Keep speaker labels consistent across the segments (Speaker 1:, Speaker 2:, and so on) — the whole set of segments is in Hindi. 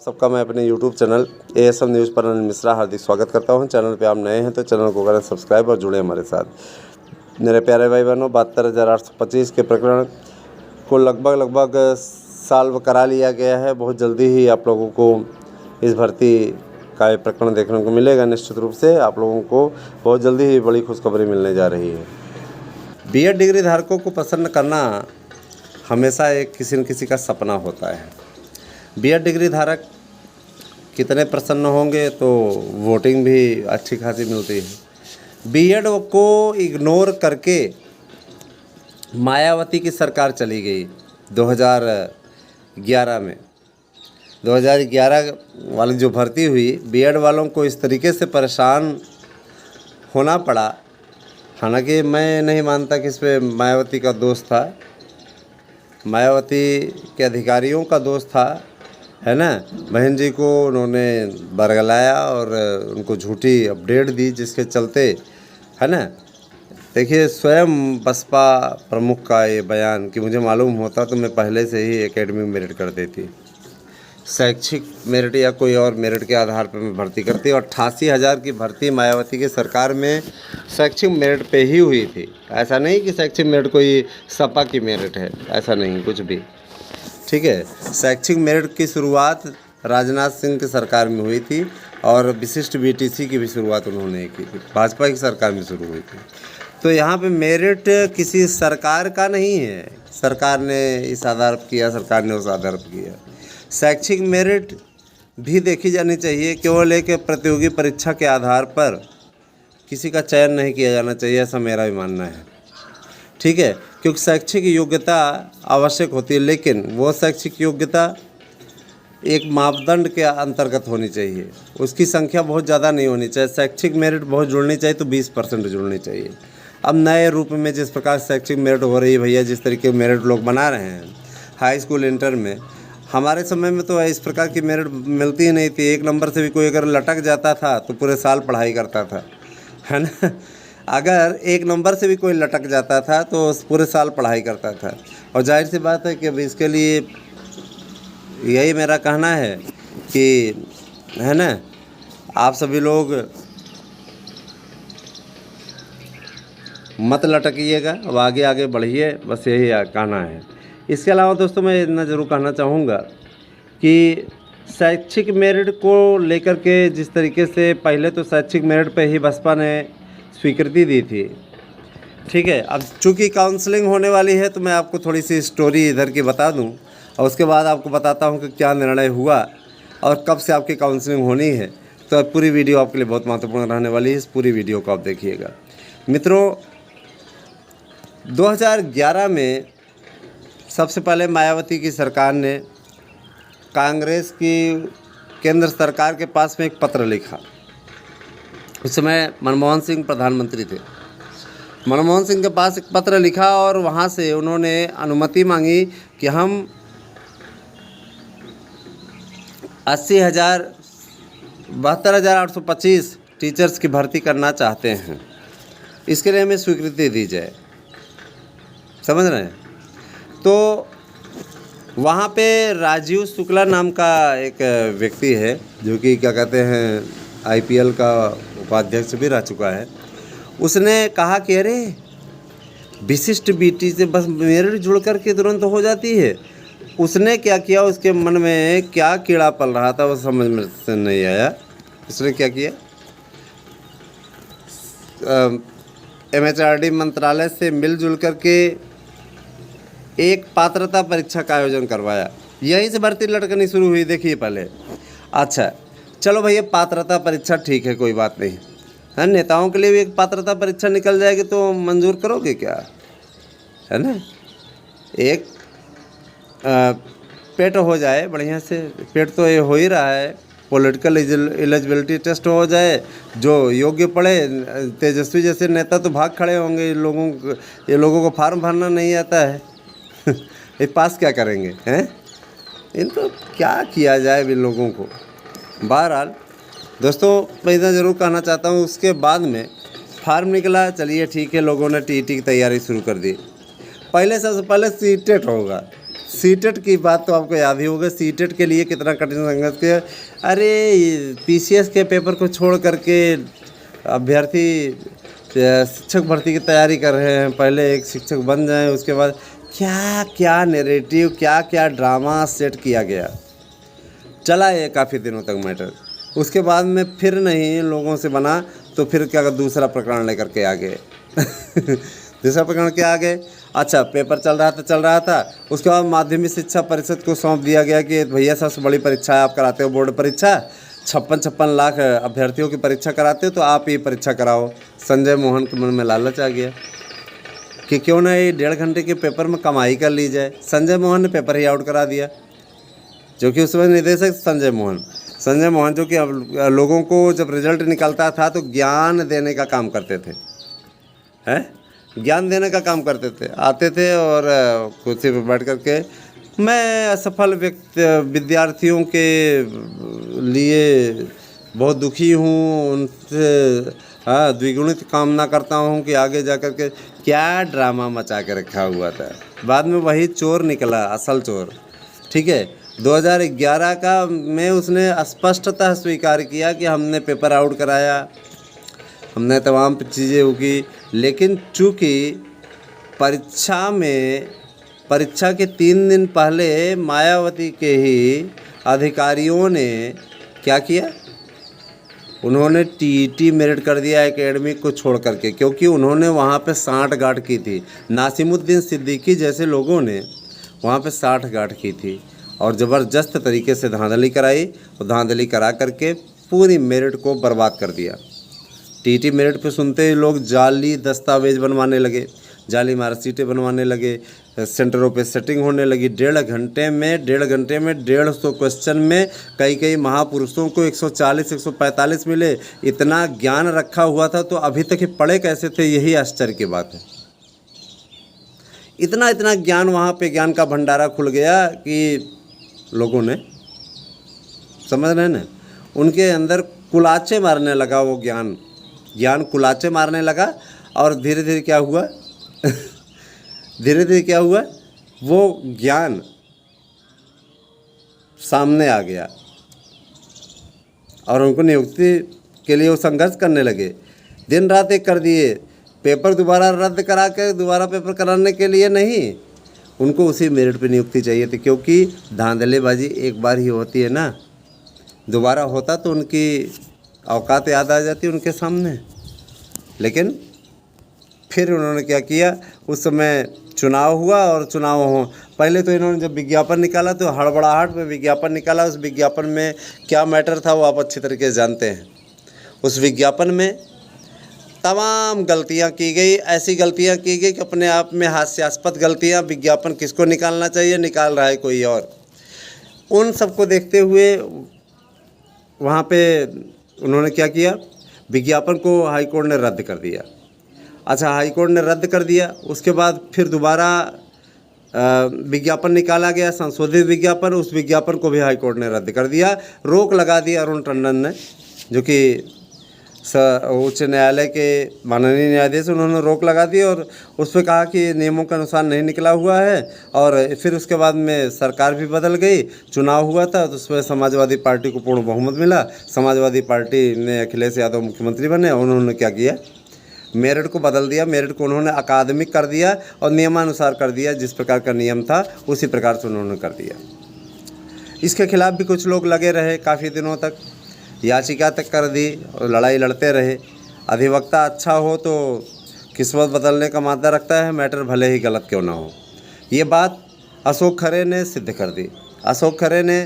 Speaker 1: सबका मैं अपने YouTube चैनल ASM न्यूज़ पर अनिल मिश्रा हार्दिक स्वागत करता हूं। चैनल पे आप नए हैं तो चैनल को करें सब्सक्राइब और जुड़े हमारे साथ। मेरे प्यारे भाई बहनों, 72,825 के प्रकरण को लगभग सॉल्व करा लिया गया है। बहुत जल्दी ही आप लोगों को इस भर्ती का ये प्रकरण देखने को मिलेगा। निश्चित रूप से आप लोगों को बहुत जल्दी ही बड़ी खुशखबरी मिलने जा रही है। B.Ed डिग्री धारकों को प्रसन्न करना हमेशा एक किसी न किसी का सपना होता है। B.Ed डिग्री धारक कितने प्रसन्न होंगे तो वोटिंग भी अच्छी खासी मिलती है। B.Ed को इग्नोर करके मायावती की सरकार चली गई 2011 में। 2011 वाली जो भर्ती हुई, B.Ed वालों को इस तरीके से परेशान होना पड़ा। हालांकि मैं नहीं मानता कि इस पर मायावती का दोष था, मायावती के अधिकारियों का दोष था, है ना। बहन जी को उन्होंने बरगलाया और उनको झूठी अपडेट दी, जिसके चलते, है ना। देखिए, स्वयं बसपा प्रमुख का ये बयान कि मुझे मालूम होता तो मैं पहले से ही एकेडमी में मेरिट कर देती, शैक्षिक मेरिट या कोई और मेरिट के आधार पर मैं भर्ती करती। और 88,000 की भर्ती मायावती की सरकार में शैक्षिक मेरिट पे ही हुई थी। ऐसा नहीं कि शैक्षिक मेरिट कोई सपा की मेरिट है, ऐसा नहीं कुछ भी, ठीक है। शैक्षिक मेरिट की शुरुआत राजनाथ सिंह की सरकार में हुई थी और विशिष्ट BTC की भी शुरुआत उन्होंने की थी, भाजपा की सरकार में शुरू हुई थी। तो यहाँ पे मेरिट किसी सरकार का नहीं है, सरकार ने इस आधार पर किया, सरकार ने उस आधार पर किया। शैक्षिक मेरिट भी देखी जानी चाहिए, केवल एक प्रतियोगी परीक्षा के आधार पर किसी का चयन नहीं किया जाना चाहिए, ऐसा मेरा भी मानना है, ठीक है। क्योंकि शैक्षिक योग्यता आवश्यक होती है, लेकिन वो शैक्षिक योग्यता एक मापदंड के अंतर्गत होनी चाहिए, उसकी संख्या बहुत ज़्यादा नहीं होनी चाहिए। शैक्षिक मेरिट बहुत जुड़नी चाहिए तो 20% जुड़नी चाहिए। अब नए रूप में जिस प्रकार शैक्षिक मेरिट हो रही है भैया, जिस तरीके मेरिट लोग बना रहे हैं हाई स्कूल इंटर में, हमारे समय में तो इस प्रकार की मेरिट मिलती ही नहीं थी। 1 नंबर से भी कोई अगर लटक जाता था तो पूरे साल पढ़ाई करता था, है ना। अगर 1 नंबर से भी कोई लटक जाता था तो पूरे साल पढ़ाई करता था। और जाहिर सी बात है कि अब इसके लिए यही मेरा कहना है कि, है ना, आप सभी लोग मत लटकिएगा, अब आगे आगे बढ़िए, बस यही कहना है। इसके अलावा दोस्तों मैं इतना ज़रूर कहना चाहूँगा कि शैक्षिक मेरिट को लेकर के जिस तरीके से पहले तो शैक्षिक मेरिट पे ही बसपा ने स्वीकृति दी थी, ठीक है। अब चूँकि काउंसलिंग होने वाली है तो मैं आपको थोड़ी सी स्टोरी इधर की बता दूं और उसके बाद आपको बताता हूं कि क्या निर्णय हुआ और कब से आपकी काउंसलिंग होनी है। तो पूरी वीडियो आपके लिए बहुत महत्वपूर्ण रहने वाली है, इस पूरी वीडियो को आप देखिएगा। मित्रों, 2011 में सबसे पहले मायावती की सरकार ने कांग्रेस की केंद्र सरकार के पास में एक पत्र लिखा। उस समय मनमोहन सिंह प्रधानमंत्री थे। मनमोहन सिंह के पास एक पत्र लिखा और वहाँ से उन्होंने अनुमति मांगी कि हम 72,825 टीचर्स की भर्ती करना चाहते हैं, इसके लिए हमें स्वीकृति दी जाए। समझ रहे हैं। तो वहाँ पे राजीव शुक्ला नाम का एक व्यक्ति है जो कि क्या कहते हैं IPL का उपाध्यक्ष भी रह चुका है। उसने कहा कि अरे विशिष्ट BT से बस मेरिट जुड़ कर के तुरंत हो जाती है। उसने क्या किया, उसके मन में क्या कीड़ा पल रहा था वो समझ में से नहीं आया। उसने क्या किया, MHRD मंत्रालय से मिलजुल कर के एक पात्रता परीक्षा का आयोजन करवाया। यहीं से भर्ती लटकनी शुरू हुई। देखिए पहले, अच्छा चलो भैया पात्रता परीक्षा ठीक है, कोई बात नहीं है, नेताओं के लिए भी एक पात्रता परीक्षा निकल जाएगी तो मंजूर करोगे क्या, है ना। एक पेट हो जाए बढ़िया से, पेट तो ये हो ही रहा है, पॉलिटिकल एलिजिबिलिटी टेस्ट हो जाए, जो योग्य पड़े। तेजस्वी जैसे नेता तो भाग खड़े होंगे, ये लोगों को फार्म भरना नहीं आता है ये पास क्या करेंगे, हैं। इनको क्या किया जाए इन लोगों को। बहरहाल दोस्तों, मैं इतना ज़रूर कहना चाहता हूँ, उसके बाद में फार्म निकला, चलिए ठीक है, लोगों ने TET की तैयारी शुरू कर दी। पहले सबसे पहले CTET होगा, सीटेट की बात तो आपको याद ही होगा, सीटेट के लिए कितना कठिन संघर्ष किया। अरे पीसीएस के पेपर को छोड़ करके अभ्यर्थी शिक्षक भर्ती की तैयारी कर रहे हैं। पहले एक शिक्षक बन जाएं, उसके बाद क्या क्या नैरेटिव, क्या क्या ड्रामा सेट किया गया। चला ये काफ़ी दिनों तक मैटर। उसके बाद में फिर नहीं लोगों से बना, तो फिर क्या दूसरा प्रकरण लेकर के आ गए। दूसरा प्रकरण क्या आ गए? अच्छा, पेपर चल रहा था। उसके बाद माध्यमिक शिक्षा परिषद को सौंप दिया गया कि भैया सबसे बड़ी परीक्षा है, आप कराते हो बोर्ड परीक्षा, 56 लाख अभ्यर्थियों की परीक्षा कराते हो, तो आप ये परीक्षा कराओ। संजय मोहन के मन में लालच आ गया कि क्यों ना ये 1.5 घंटे के पेपर में कमाई कर ली जाए। संजय मोहन ने पेपर ही आउट करा दिया, जो कि उस समय निदेशक संजय मोहन जो कि लोगों को जब रिजल्ट निकलता था तो ज्ञान देने का काम करते थे, ज्ञान देने का काम करते थे। आते थे और कुर्सी पर बैठ कर के, मैं असफल विद्यार्थियों के लिए बहुत दुखी हूँ, उनसे द्विगुणित कामना करता हूँ कि आगे जा कर के। क्या ड्रामा मचा के रखा हुआ था। बाद में वही चोर निकला, असल चोर। ठीक है, 2011 का में उसने स्पष्टतः स्वीकार किया कि हमने पेपर आउट कराया, हमने तमाम चीज़ें होगी, लेकिन चूँकि परीक्षा के 3 दिन पहले मायावती के ही अधिकारियों ने क्या किया, उन्होंने टीईटी मेरिट कर दिया एकेडमिक को छोड़ करके, क्योंकि उन्होंने वहाँ पे सांठगांठ की थी। नासिमुद्दीन सिद्दीकी जैसे लोगों ने वहाँ पे सांठगांठ की थी और ज़बरदस्त तरीके से धांधली कराई, और धांधली करा करके पूरी मेरिट को बर्बाद कर दिया। टीटी मेरिट पे सुनते ही लोग जाली दस्तावेज बनवाने लगे, जाली मार्कशीटें बनवाने लगे, सेंटरों पे सेटिंग होने लगी। 1.5 घंटे में 150 क्वेश्चन में कई महापुरुषों को 140-145 मिले। इतना ज्ञान रखा हुआ था तो अभी तक ये पढ़े कैसे थे, यही आश्चर्य की बात है। इतना ज्ञान, वहाँ पे ज्ञान का भंडारा खुल गया कि लोगों ने, समझ रहे हैं ना, उनके अंदर कुलाचे मारने लगा वो ज्ञान कुलाचे मारने लगा। और धीरे धीरे क्या हुआ वो ज्ञान सामने आ गया और उनको नियुक्ति के लिए वो संघर्ष करने लगे। दिन रात एक कर दिए, पेपर दोबारा रद्द करा के दोबारा पेपर कराने के लिए नहीं, उनको उसी मेरिट पे नियुक्ति चाहिए थी, क्योंकि धांधलेबाजी एक बार ही होती है ना, दोबारा होता तो उनकी औकात याद आ जाती उनके सामने। लेकिन फिर उन्होंने क्या किया, उस समय चुनाव हुआ और पहले तो इन्होंने जब विज्ञापन निकाला तो हड़बड़ाहट में विज्ञापन निकाला। उस विज्ञापन में क्या मैटर था वो आप अच्छी तरीके से जानते हैं। उस विज्ञापन में तमाम गलतियां की गई, ऐसी गलतियां की गई कि अपने आप में हास्यास्पद गलतियां। विज्ञापन किसको निकालना चाहिए, निकाल रहा है कोई और। उन सबको देखते हुए वहाँ पे उन्होंने क्या किया, विज्ञापन को हाईकोर्ट ने रद्द कर दिया। अच्छा, हाईकोर्ट ने रद्द कर दिया, उसके बाद फिर दोबारा विज्ञापन निकाला गया, संशोधित विज्ञापन। उस विज्ञापन को भी हाईकोर्ट ने रद्द कर दिया, रोक लगा दी अरुण टंडन ने, जो कि उच्च न्यायालय के माननीय न्यायाधीश, उन्होंने रोक लगा दी और उस पर कहा कि नियमों के अनुसार नहीं निकला हुआ है। और फिर उसके बाद में सरकार भी बदल गई, चुनाव हुआ था तो उसमें समाजवादी पार्टी को पूर्ण बहुमत मिला। समाजवादी पार्टी ने अखिलेश यादव मुख्यमंत्री बने। उन्होंने क्या किया, मेरिट को बदल दिया, मेरिट को उन्होंने अकादमिक कर दिया और नियमानुसार कर दिया, जिस प्रकार का नियम था उसी प्रकार से उन्होंने कर दिया। इसके खिलाफ भी कुछ लोग लगे रहे काफ़ी दिनों तक, याचिका तक कर दी और लड़ाई लड़ते रहे। अधिवक्ता अच्छा हो तो किस्मत बदलने का मादा रखता है, मैटर भले ही गलत क्यों ना हो। ये बात अशोक खरे ने सिद्ध कर दी। अशोक खरे ने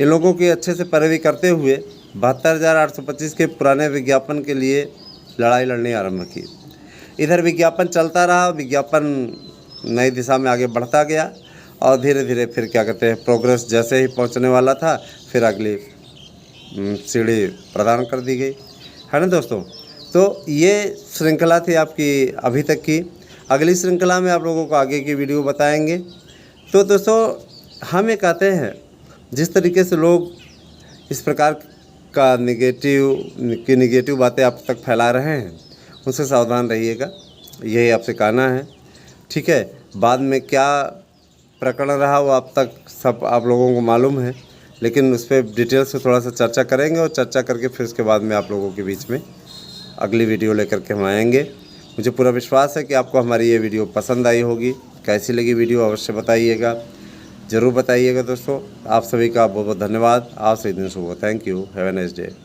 Speaker 1: इन लोगों की अच्छे से पैरवी करते हुए 72,825 के पुराने विज्ञापन के लिए लड़ाई लड़नी आरंभ की। इधर विज्ञापन चलता रहा, विज्ञापन नई दिशा में आगे बढ़ता गया और धीरे धीरे फिर क्या कहते हैं, प्रोग्रेस जैसे ही पहुंचने वाला था फिर अगली सीढ़ी प्रदान कर दी गई, है ना दोस्तों। तो ये श्रृंखला थी आपकी अभी तक की। अगली श्रृंखला में आप लोगों को आगे की वीडियो बताएंगे। तो दोस्तों, हम ये कहते हैं जिस तरीके से लोग इस प्रकार का निगेटिव बातें आप तक फैला रहे हैं, उससे सावधान रहिएगा, यही आपसे कहना है, ठीक है। बाद में क्या प्रकरण रहा वो अब तक सब आप लोगों को मालूम है, लेकिन उस पर डिटेल से थोड़ा सा चर्चा करेंगे और चर्चा करके फिर उसके बाद में आप लोगों के बीच में अगली वीडियो लेकर के हम आएंगे। मुझे पूरा विश्वास है कि आपको हमारी ये वीडियो पसंद आई होगी। कैसी लगी वीडियो अवश्य बताइएगा, ज़रूर बताइएगा दोस्तों। आप सभी का बहुत बहुत धन्यवाद। आप सही दिन शुभ हो। Thank you. Have a nice day.